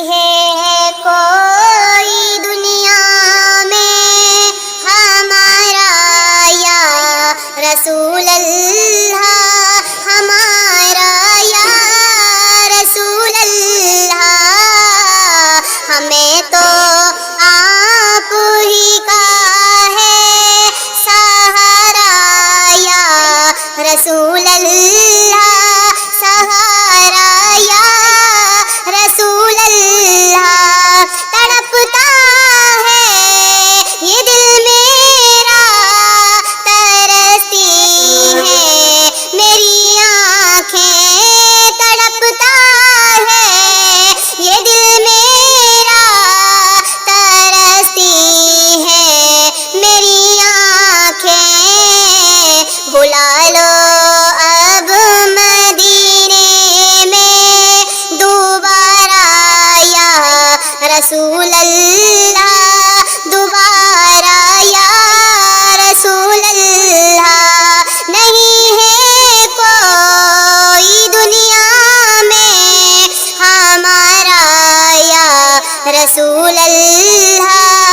ہے کوئی دنیا میں ہمارا یا رسول اللہ، ہمارا یا رسول اللہ، ہمیں تو آپ ہی کا ہے سہارا یا رسول اللہ، سہارا یا رسول اللہ۔ تڑپتا ہے یہ دل میرا، ترستی ہیں میری آنکھیں، تڑپتا ہے یہ دل میرا، ترستی ہیں میری آنکھیں۔ بلا لو اب مدینے میں دوبارہ یا رسول اللہ، دوبارہ یا رسول اللہ۔ نہیں ہے کوئی دنیا میں ہمارا یا رسول اللہ۔